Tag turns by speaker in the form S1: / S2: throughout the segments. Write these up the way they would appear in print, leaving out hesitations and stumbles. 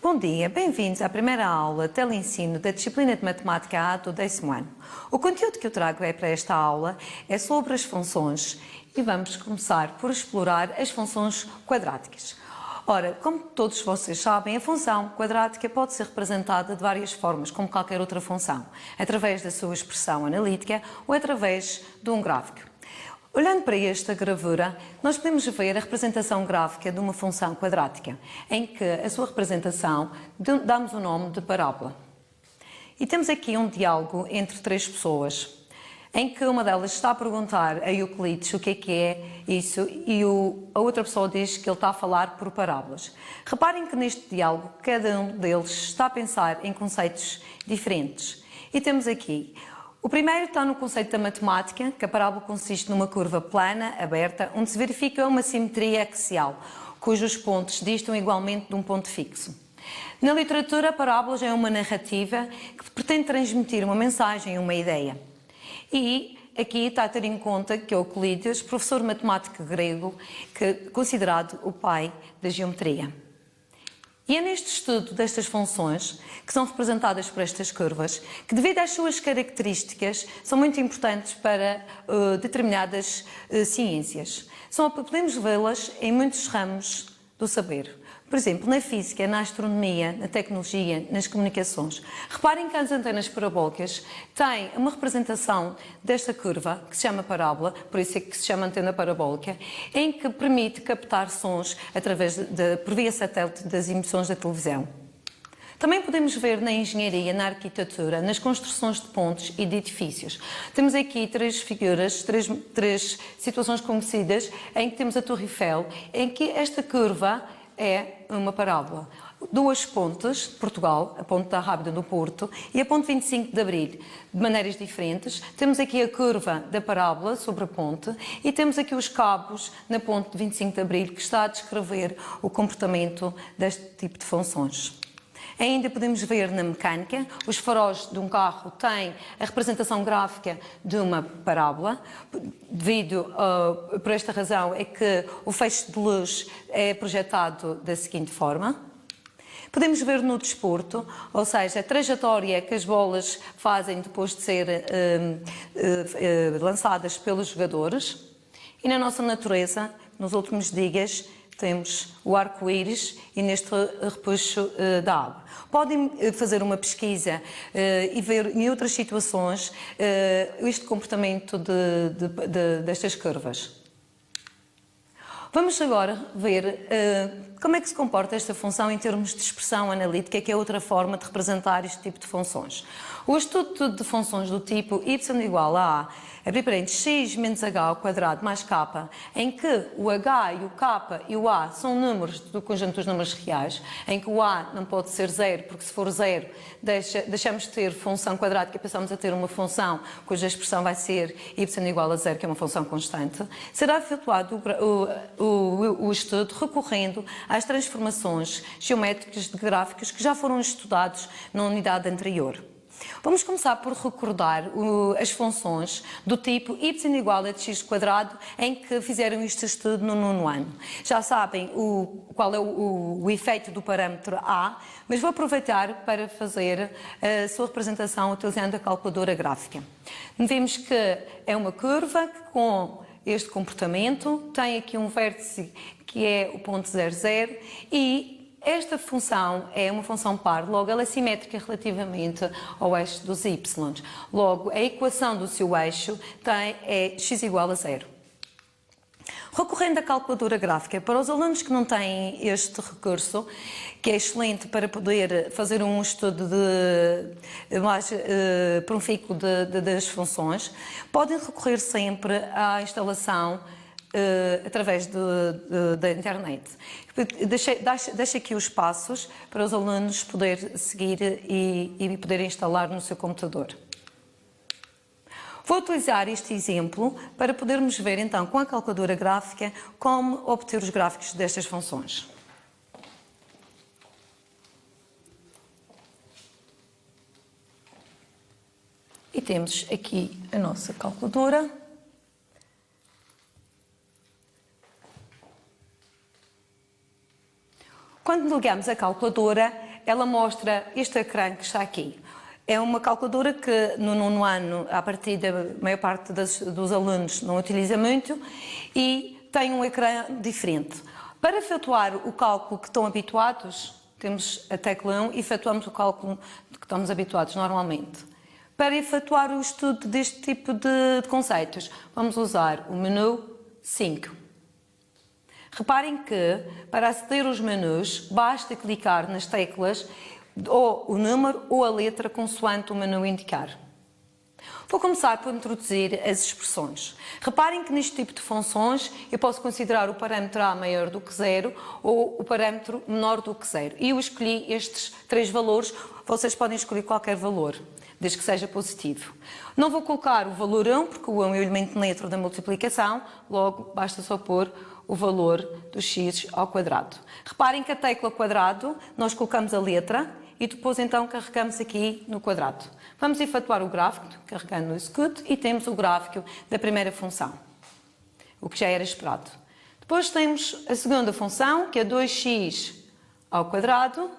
S1: Bom dia, bem-vindos à primeira aula de teleensino da disciplina de Matemática A do 10º ano. O conteúdo que eu trago para esta aula é sobre as funções e vamos começar por explorar as funções quadráticas. Ora, como todos vocês sabem, a função quadrática pode ser representada de várias formas, como qualquer outra função, através da sua expressão analítica ou através de um gráfico. Olhando para esta gravura, nós podemos ver a representação gráfica de uma função quadrática, em que a sua representação damos o nome de parábola. E temos aqui um diálogo entre três pessoas, em que uma delas está a perguntar a Euclides o que é isso e a outra pessoa diz que ele está a falar por parábolas. Reparem que neste diálogo cada um deles está a pensar em conceitos diferentes. E temos aqui... O primeiro está no conceito da matemática, que a parábola consiste numa curva plana, aberta, onde se verifica uma simetria axial, cujos pontos distam igualmente de um ponto fixo. Na literatura, a parábola já é uma narrativa que pretende transmitir uma mensagem, uma ideia. E aqui está a ter em conta que Euclides, professor matemático grego, que é considerado o pai da geometria. E é neste estudo destas funções, que são representadas por estas curvas, que devido às suas características são muito importantes para determinadas ciências. Podemos vê-las em muitos ramos do saber. Por exemplo, na física, na astronomia, na tecnologia, nas comunicações. Reparem que as antenas parabólicas têm uma representação desta curva, que se chama parábola, por isso é que se chama antena parabólica, em que permite captar sons por via satélite das emissões da televisão. Também podemos ver na engenharia, na arquitetura, nas construções de pontes e de edifícios. Temos aqui três figuras, três situações conhecidas, em que temos a Torre Eiffel, em que esta curva é uma parábola. Duas pontes, Portugal, a ponte da Rábida do Porto e a ponte 25 de Abril, de maneiras diferentes. Temos aqui a curva da parábola sobre a ponte e temos aqui os cabos na ponte 25 de Abril, que está a descrever o comportamento deste tipo de funções. Ainda podemos ver na mecânica, os faróis de um carro têm a representação gráfica de uma parábola. Por esta razão é que o feixe de luz é projetado da seguinte forma. Podemos ver no desporto, ou seja, a trajetória que as bolas fazem depois de ser lançadas pelos jogadores. E na nossa natureza, nos últimos dias, temos o arco-íris e neste repuxo da água. Podem fazer uma pesquisa e ver em outras situações este comportamento destas curvas. Vamos agora ver como é que se comporta esta função em termos de expressão analítica, que é outra forma de representar este tipo de funções. O estudo de funções do tipo y igual a abrir parênteses, x menos h ao quadrado mais k, em que o h e o k e o a são números do conjunto dos números reais, em que o a não pode ser zero, porque se for zero deixamos de ter função quadrática e passamos a ter uma função cuja expressão vai ser y igual a zero, que é uma função constante, será efetuado o estudo recorrendo às transformações geométricas de gráficos que já foram estudados na unidade anterior. Vamos começar por recordar as funções do tipo y igual a x², em que fizeram este estudo no 9º ano. Já sabem qual é o efeito do parâmetro a, mas vou aproveitar para fazer a sua representação utilizando a calculadora gráfica. Vemos que é uma curva com este comportamento, tem aqui um vértice que é o ponto 0, 0 e esta função é uma função par, logo ela é simétrica relativamente ao eixo dos y. Logo, a equação do seu eixo é x igual a 0. Recorrendo à calculadora gráfica, para os alunos que não têm este recurso, que é excelente para poder fazer um estudo mais profícuo das funções, podem recorrer sempre à instalação através da internet. Deixo aqui os passos para os alunos poderem seguir e poderem instalar no seu computador. Vou utilizar este exemplo para podermos ver então com a calculadora gráfica como obter os gráficos destas funções. E temos aqui a nossa calculadora. Quando ligamos a calculadora, ela mostra este ecrã que está aqui. É uma calculadora que no nono ano, a partir da maior parte dos alunos não utiliza muito e tem um ecrã diferente. Para efetuar o cálculo que estão habituados, temos a tecla 1 e efetuamos o cálculo que estamos habituados normalmente. Para efetuar o estudo deste tipo de conceitos, vamos usar o menu 5. Reparem que, para aceder aos menus, basta clicar nas teclas ou o número ou a letra consoante o menu indicar. Vou começar por introduzir as expressões. Reparem que neste tipo de funções eu posso considerar o parâmetro A maior do que 0 ou o parâmetro menor do que 0. E eu escolhi estes 3 valores, vocês podem escolher qualquer valor, desde que seja positivo. Não vou colocar o valor 1, porque o 1 é o elemento neutro da multiplicação, logo basta só pôr o valor do x ao quadrado. Reparem que a tecla quadrado, nós colocamos a letra e depois então carregamos aqui no quadrado. Vamos efetuar o gráfico, carregando no execute, e temos o gráfico da primeira função, o que já era esperado. Depois temos a segunda função, que é 2x ao quadrado,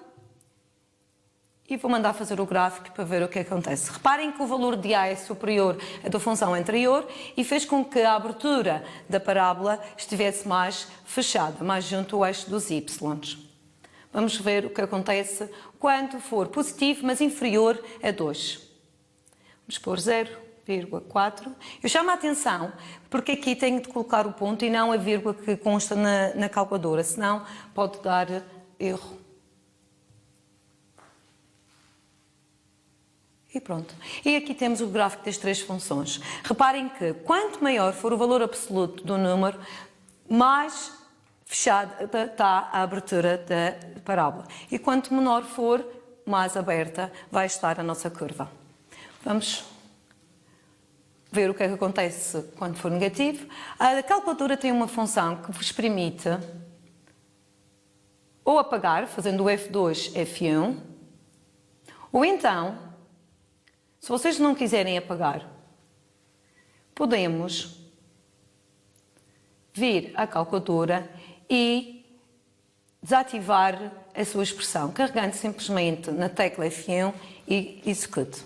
S1: e vou mandar fazer o gráfico para ver o que acontece. Reparem que o valor de A é superior à da função anterior e fez com que a abertura da parábola estivesse mais fechada, mais junto ao eixo dos y. Vamos ver o que acontece quando for positivo, mas inferior a 2. Vamos pôr 0,4. Eu chamo a atenção porque aqui tenho de colocar o ponto e não a vírgula que consta na calculadora, senão pode dar erro. E pronto. E aqui temos o gráfico das 3 funções. Reparem que quanto maior for o valor absoluto do número, mais fechada está a abertura da parábola. E quanto menor for, mais aberta vai estar a nossa curva. Vamos ver o que é que acontece quando for negativo. A calculadora tem uma função que vos permite ou apagar, fazendo o F2, F1, ou então, se vocês não quiserem apagar, podemos vir à calculadora e desativar a sua expressão, carregando simplesmente na tecla F1 e execute.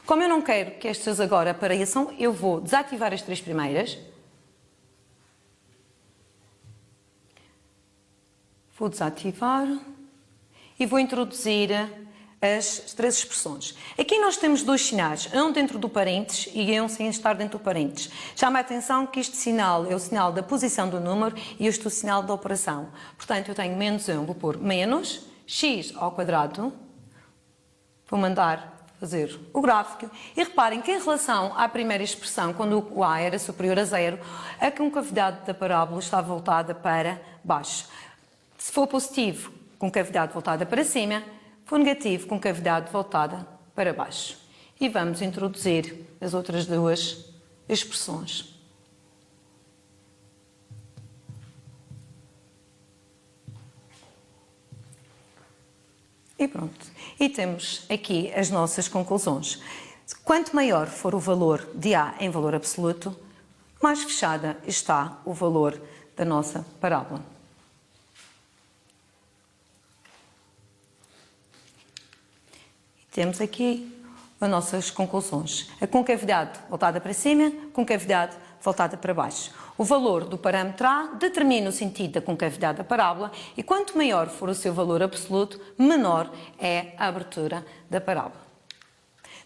S1: Como eu não quero que estas agora apareçam, eu vou desativar as 3 primeiras. Vou desativar e vou introduzir as 3 expressões. Aqui nós temos 2 sinais, um dentro do parênteses e um sem estar dentro do parênteses. Chama a atenção que este sinal é o sinal da posição do número e este é o sinal da operação. Portanto, eu tenho menos 1, vou pôr menos x ao quadrado, vou mandar fazer o gráfico e reparem que em relação à primeira expressão, quando o a era superior a 0, a concavidade da parábola está voltada para baixo. Se for positivo, concavidade voltada para cima, for negativo, concavidade voltada para baixo. E vamos introduzir as outras 2 expressões. E pronto. E temos aqui as nossas conclusões. Quanto maior for o valor de A em valor absoluto, mais fechada está o valor da nossa parábola. Temos aqui as nossas conclusões. A concavidade voltada para cima, concavidade voltada para baixo. O valor do parâmetro A determina o sentido da concavidade da parábola e quanto maior for o seu valor absoluto, menor é a abertura da parábola.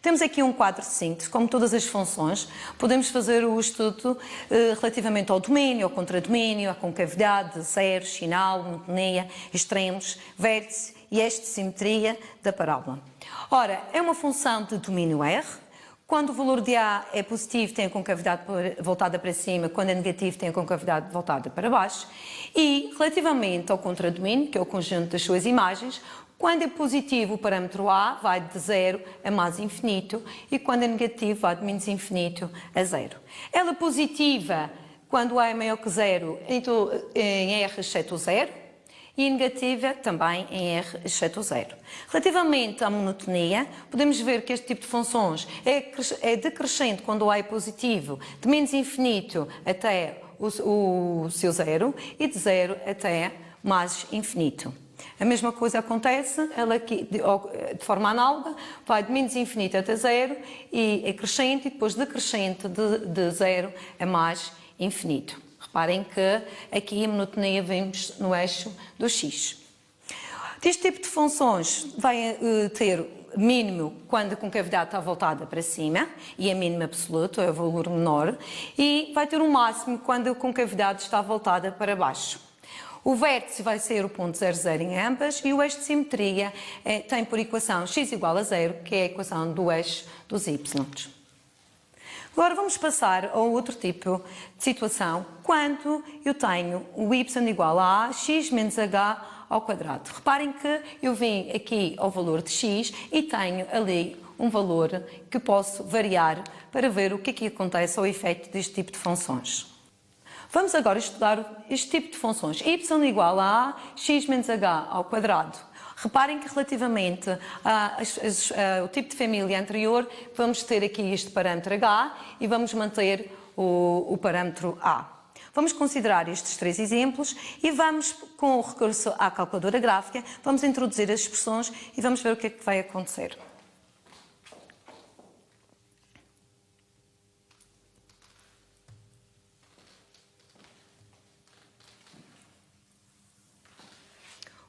S1: Temos aqui um quadro de síntese, como todas as funções, podemos fazer o estudo relativamente ao domínio, ao contradomínio, à concavidade, zero, sinal, monotonia, extremos, vértice e esta simetria da parábola. Ora, é uma função de domínio R. Quando o valor de A é positivo, tem a concavidade voltada para cima, quando é negativo, tem a concavidade voltada para baixo. E, relativamente ao contradomínio, que é o conjunto das suas imagens, quando é positivo, o parâmetro A vai de 0 a mais infinito e quando é negativo, vai de menos infinito a 0. Ela é positiva quando A é maior que 0 em R exceto o 0 e negativa também em R exceto o 0. Relativamente à monotonia, podemos ver que este tipo de funções é decrescente quando o A é positivo, de menos infinito até o seu 0 e de 0 até mais infinito. A mesma coisa acontece, ela aqui, de forma análoga, vai de menos infinito até zero e é crescente, e depois decrescente de zero a mais infinito. Reparem que aqui a monotonia vemos no eixo do x. Este tipo de funções vai ter mínimo quando a concavidade está voltada para cima, e é mínimo absoluto, é o valor menor, e vai ter um máximo quando a concavidade está voltada para baixo. O vértice vai ser o ponto 0, 0 em ambas, e o eixo de simetria tem por equação x igual a 0, que é a equação do eixo dos y. Agora vamos passar a outro tipo de situação, quando eu tenho o y igual a x menos h ao quadrado. Reparem que eu vim aqui ao valor de x e tenho ali um valor que posso variar para ver o que é que acontece ao efeito deste tipo de funções. Vamos agora estudar este tipo de funções. Y igual a x menos h ao quadrado. Reparem que relativamente ao tipo de família anterior, vamos ter aqui este parâmetro h e vamos manter o parâmetro a. Vamos considerar estes três exemplos e vamos, com o recurso à calculadora gráfica, vamos introduzir as expressões e vamos ver o que é que vai acontecer.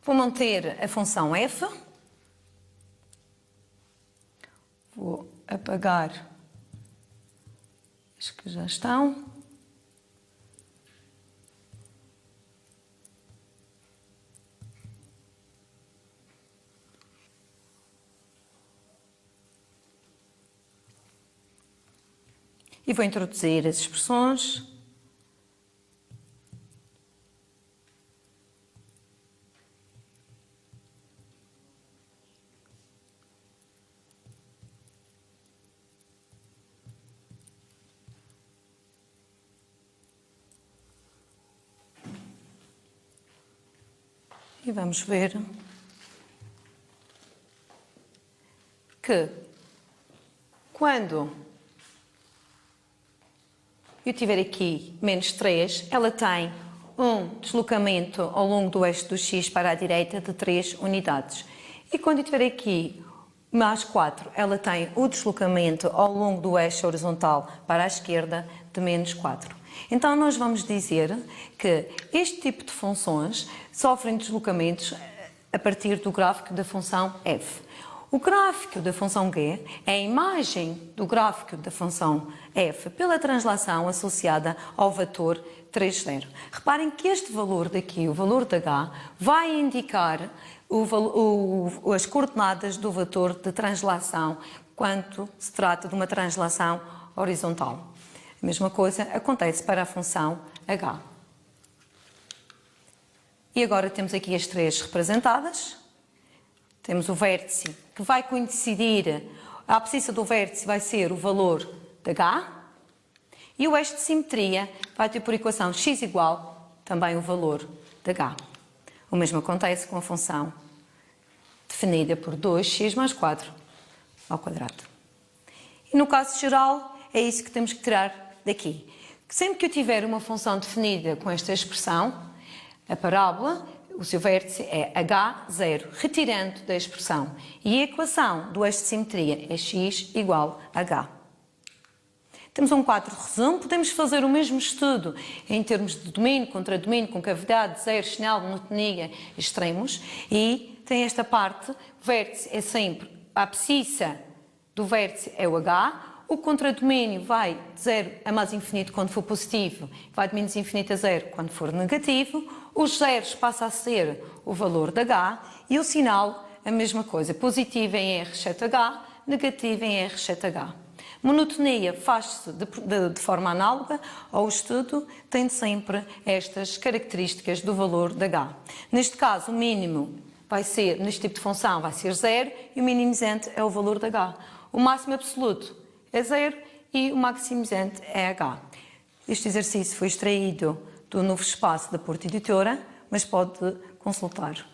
S1: Vou manter a função f. Vou apagar as que já estão. E vou introduzir as expressões. E vamos ver que quando eu tiver aqui menos 3, ela tem um deslocamento ao longo do eixo do x para a direita de 3 unidades. E quando eu tiver aqui mais 4, ela tem o deslocamento ao longo do eixo horizontal para a esquerda de menos 4. Então nós vamos dizer que este tipo de funções sofrem deslocamentos a partir do gráfico da função f. O gráfico da função g é a imagem do gráfico da função f pela translação associada ao vetor 3, 0. Reparem que este valor daqui, o valor de h, vai indicar as coordenadas do vetor de translação quando se trata de uma translação horizontal. A mesma coisa acontece para a função h. E agora temos aqui as três representadas. Temos o vértice que vai coincidir, a abscissa do vértice vai ser o valor de h, e o eixo de simetria vai ter por equação x igual também o valor de h. O mesmo acontece com a função definida por 2x mais 4 ao quadrado. E no caso geral, é isso que temos que tirar daqui. Sempre que eu tiver uma função definida com esta expressão, a parábola, o seu vértice é h0, retirando da expressão. E a equação do eixo de simetria é x igual a h. Temos um quadro de resumo, podemos fazer o mesmo estudo em termos de domínio, contra-domínio, concavidade, zero, sinal, monotonia, extremos. E tem esta parte, o vértice é sempre, a abscissa do vértice é o h, o contradomínio vai de 0 a mais infinito quando for positivo, vai de menos infinito a 0 quando for negativo, os zeros passa a ser o valor de h e o sinal a mesma coisa, positivo em R 7H, negativo em R 7H. Monotonia faz-se de forma análoga ao estudo, tendo sempre estas características do valor de h. Neste caso, o mínimo vai ser, neste tipo de função, vai ser 0 e o minimizante é o valor de h. O máximo absoluto é 0 e o maximizante é h. Este exercício foi extraído do novo espaço da Porta Editora, mas pode consultar.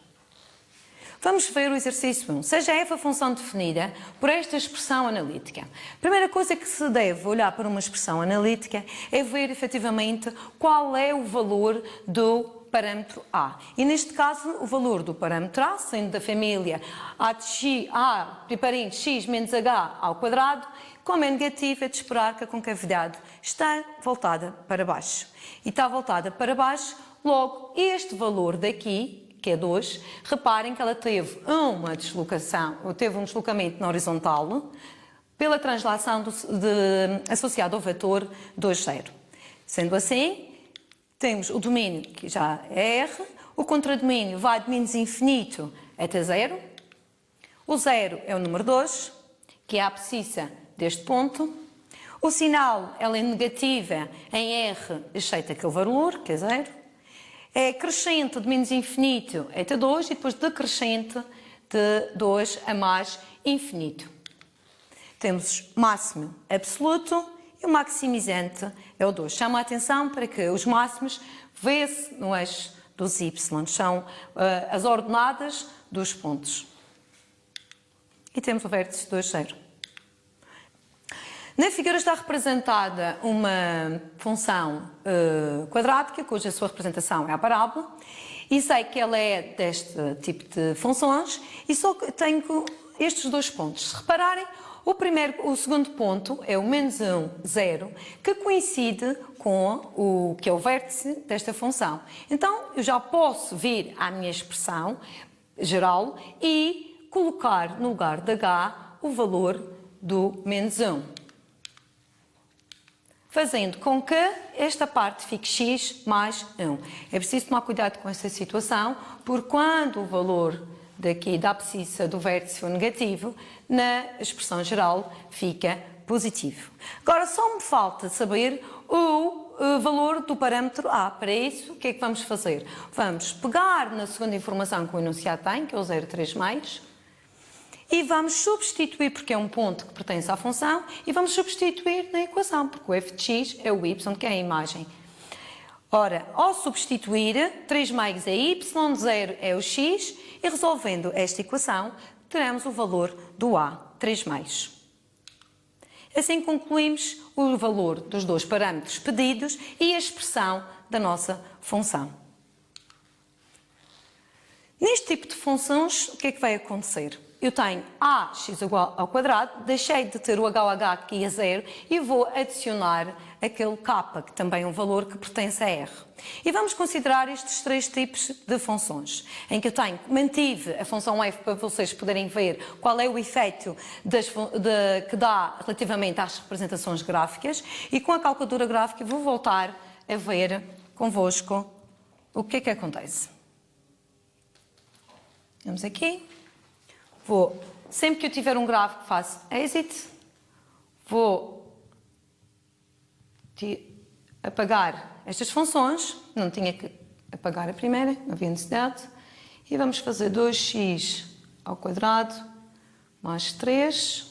S1: Vamos ver o exercício 1. Seja f a função definida por esta expressão analítica. A primeira coisa que se deve olhar para uma expressão analítica é ver efetivamente qual é o valor do parâmetro A. E neste caso, o valor do parâmetro A, sendo da família A de x, A, preparente x menos h ao quadrado, como é negativo, é de esperar que a concavidade está voltada para baixo. E está voltada para baixo, logo, este valor daqui, que é 2, reparem que ela teve uma deslocação, ou teve um deslocamento na horizontal, pela translação associada ao vetor 2, 0. Sendo assim, temos o domínio, que já é R, o contradomínio vai de menos infinito até 0, o 0 é o número 2, que é a abscissa deste ponto, o sinal ela é negativa em R, exceto aquele valor, que é 0, é crescente de menos infinito até 2 e depois decrescente de 2 a mais infinito. Temos máximo absoluto e o maximizante é o 2. Chama a atenção para que os máximos vê-se no eixo dos y, são as ordenadas dos pontos. E temos o vértice 2, 0. Na figura está representada uma função quadrática, cuja sua representação é a parábola, e sei que ela é deste tipo de funções, e só tenho estes dois pontos. Se repararem, o segundo ponto é o menos 1, 0, que coincide com o que é o vértice desta função. Então, eu já posso vir à minha expressão geral e colocar no lugar de h o valor do menos 1. Fazendo com que esta parte fique x mais 1. É preciso tomar cuidado com esta situação, porque quando o valor daqui da abscissa do vértice for negativo, na expressão geral fica positivo. Agora só me falta saber o valor do parâmetro A. Para isso, o que é que vamos fazer? Vamos pegar na segunda informação que o enunciado tem, que é o 0,3+, e vamos substituir, porque é um ponto que pertence à função, e vamos substituir na equação, porque o f de x é o y, que é a imagem. Ora, ao substituir, 3 mais é y, 0 é o x, e resolvendo esta equação, teremos o valor do A, 3 mais. Assim concluímos o valor dos dois parâmetros pedidos e a expressão da nossa função. Neste tipo de funções, o que é que vai acontecer? Eu tenho ax igual ao quadrado, deixei de ter o h aqui a 0 e vou adicionar aquele k, que também é um valor que pertence a R. E vamos considerar estes três tipos de funções, em que eu mantive a função f para vocês poderem ver qual é o efeito que dá relativamente às representações gráficas, e com a calculadora gráfica vou voltar a ver convosco o que é que acontece. Vamos aqui. Sempre que eu tiver um gráfico, faço exit, vou apagar estas funções, não tinha que apagar a primeira, não havia necessidade, e vamos fazer 2x ao quadrado mais 3,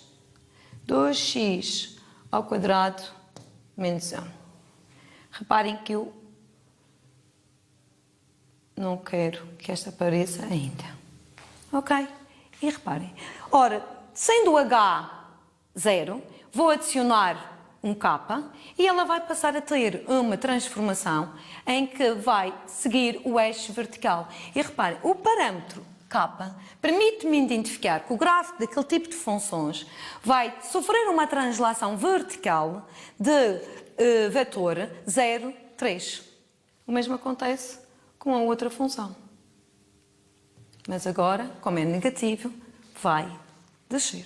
S1: 2x ao quadrado menos 1. Reparem que eu não quero que esta apareça ainda. Ok? E reparem, ora, sendo o h 0, vou adicionar um k e ela vai passar a ter uma transformação em que vai seguir o eixo vertical. E reparem, o parâmetro k permite-me identificar que o gráfico daquele tipo de funções vai sofrer uma translação vertical de vetor 0, 3. O mesmo acontece com a outra função. Mas agora, como é negativo, vai descer.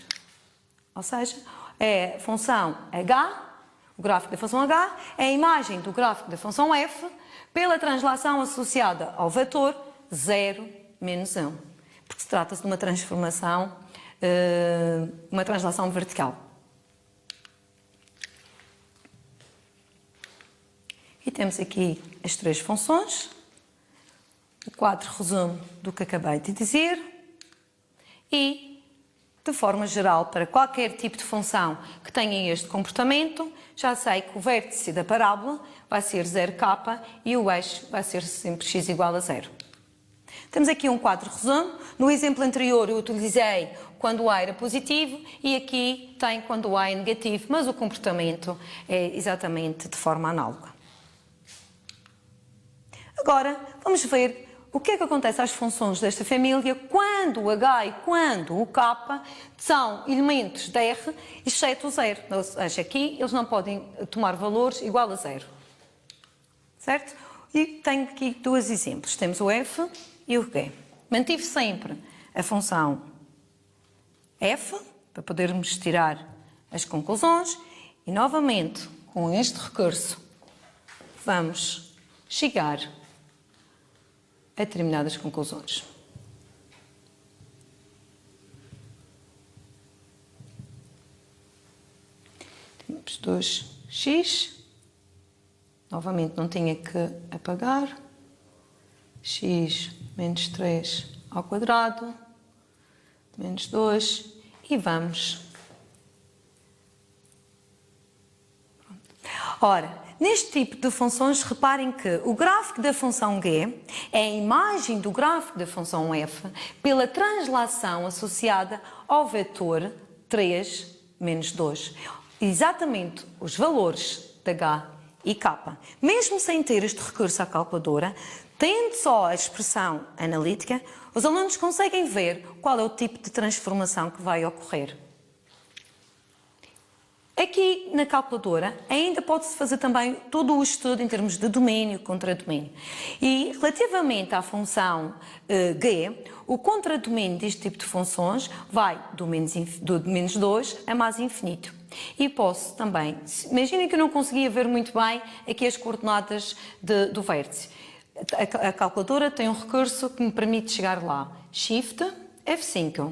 S1: Ou seja, é a função h, o gráfico da função h, é a imagem do gráfico da função f pela translação associada ao vetor 0, menos 1. Porque se trata-se de uma transformação, uma translação vertical. E temos aqui as três funções. O quadro resumo do que acabei de dizer e, de forma geral, para qualquer tipo de função que tenha este comportamento, já sei que o vértice da parábola vai ser 0k e o eixo vai ser sempre x igual a 0. Temos aqui um quadro resumo. No exemplo anterior eu utilizei quando o A era positivo e aqui tem quando o A é negativo, mas o comportamento é exatamente de forma análoga. Agora, vamos ver o que é que acontece às funções desta família quando o H e quando o K são elementos de R, exceto o zero. Ou seja, aqui eles não podem tomar valores igual a zero. Certo? E tenho aqui dois exemplos. Temos o F e o G. Mantive sempre a função F, para podermos tirar as conclusões, e novamente, com este recurso, vamos chegar a determinadas conclusões. Temos 2x, novamente não tinha que apagar, x menos 3 ao quadrado, menos 2, e vamos. Pronto. Ora, neste tipo de funções, reparem que o gráfico da função g é a imagem do gráfico da função f pela translação associada ao vetor 3 menos 2. Exatamente os valores de h e k. Mesmo sem ter este recurso à calculadora, tendo só a expressão analítica, os alunos conseguem ver qual é o tipo de transformação que vai ocorrer. Aqui na calculadora ainda pode-se fazer também todo o estudo em termos de domínio, contradomínio. E relativamente à função g, o contradomínio deste tipo de funções vai do menos 2 a mais infinito. E posso também, imaginem que eu não conseguia ver muito bem aqui as coordenadas do vértice. A calculadora tem um recurso que me permite chegar lá. Shift F5.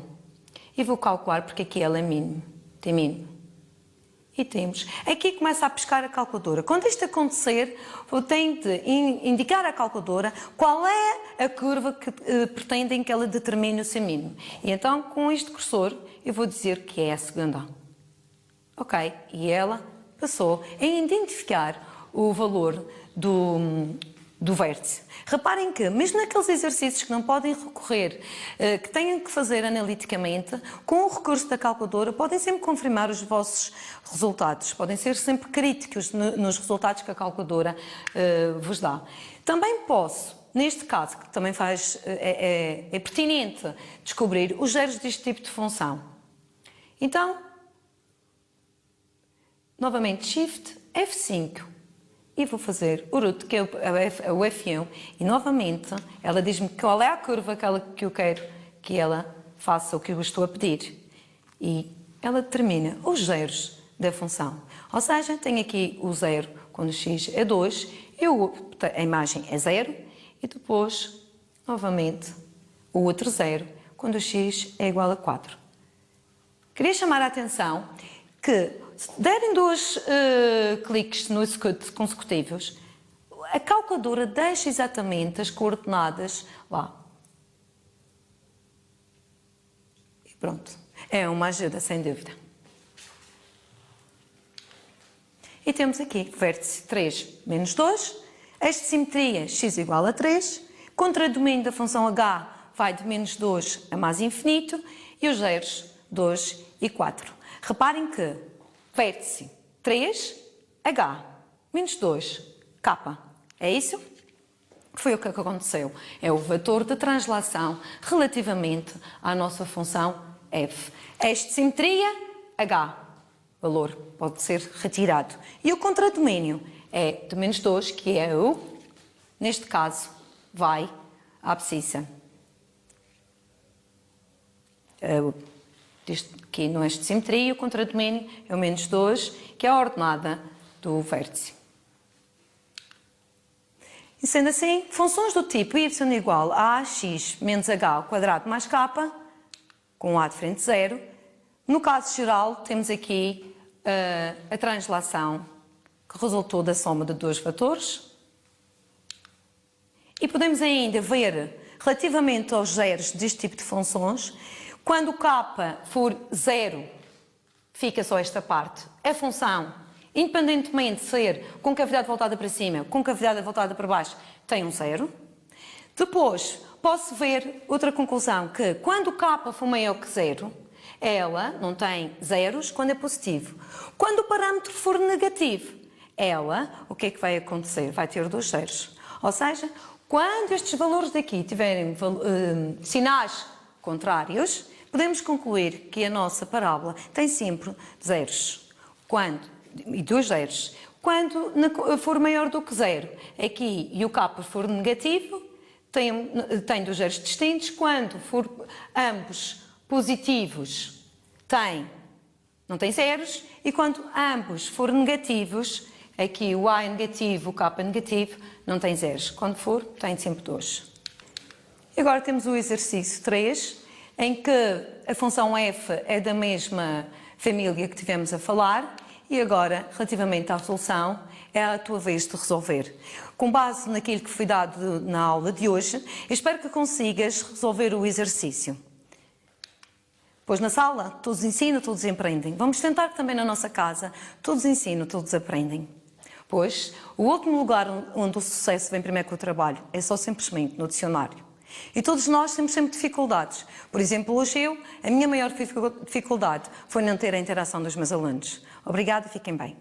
S1: E vou calcular porque aqui ela é mínimo. Tem mínimo. E temos. Aqui começa a pescar a calculadora. Quando isto acontecer, eu tenho de indicar à calculadora qual é a curva que pretendem que ela determine o seu mínimo. E então, com este cursor, eu vou dizer que é a segunda. Ok? E ela passou a identificar o valor do vértice. Reparem que, mesmo naqueles exercícios que não podem recorrer, que têm que fazer analiticamente, com o recurso da calculadora, podem sempre confirmar os vossos resultados. Podem ser sempre críticos nos resultados que a calculadora vos dá. Também posso, neste caso, que também é pertinente descobrir os zeros deste tipo de função. Então, novamente, Shift F5. E vou fazer o root, que é o F1, e novamente ela diz-me qual é a curva que eu quero que ela faça, o que eu estou a pedir. E ela determina os zeros da função. Ou seja, tenho aqui o zero quando x é 2, a imagem é 0, e depois, novamente, o outro zero quando x é igual a 4. Queria chamar a atenção que, se derem 2 cliques no execute consecutivos, a calculadora deixa exatamente as coordenadas lá. E pronto. É uma ajuda, sem dúvida. E temos aqui vértice 3 menos 2, esta simetria x igual a 3, contradomínio da função h vai de menos 2 a mais infinito, e os zeros 2 e 4. Reparem que vértice 3, H, menos 2, K. É isso? Foi o que aconteceu. É o vetor de translação relativamente à nossa função f. Esta simetria, H. Valor pode ser retirado. E o contradomínio é de menos 2, que é o, neste caso, vai à abscissa. Aqui não é de simetria, o contradomínio é o menos 2, que é a ordenada do vértice. E sendo assim, funções do tipo y igual a ax menos h ao quadrado mais k, com a diferente de 0, no caso geral temos aqui a translação que resultou da soma de 2 vetores. E podemos ainda ver, relativamente aos zeros deste tipo de funções, quando o k for 0, fica só esta parte. A função, independentemente de ser com cavidade voltada para cima, com cavidade voltada para baixo, tem um 0. Depois, posso ver outra conclusão, que quando o k for maior que 0, ela não tem zeros quando é positivo. Quando o parâmetro for negativo, ela, o que é que vai acontecer? Vai ter 2 zeros. Ou seja, Quando estes valores daqui tiverem sinais contrários, podemos concluir que a nossa parábola tem sempre zeros. E 2 zeros. Quando for maior do que 0, aqui e o K for negativo, tem 2 zeros distintos. Quando for ambos positivos, não tem zeros. E quando ambos forem negativos, aqui o A é negativo, o K é negativo, não tem zeros. Quando for, tem sempre 2. E agora temos o exercício 3, em que a função f é da mesma família que tivemos a falar. E agora, relativamente à solução, é a tua vez de resolver. Com base naquilo que foi dado na aula de hoje, eu espero que consigas resolver o exercício. Pois na sala, todos ensinam, todos aprendem. Vamos tentar que também na nossa casa, todos ensinam, todos aprendem. Pois, o último lugar onde o sucesso vem primeiro com o trabalho é só simplesmente no dicionário. E todos nós temos sempre dificuldades. Por exemplo, hoje a minha maior dificuldade foi não ter a interação dos meus alunos. Obrigada e fiquem bem.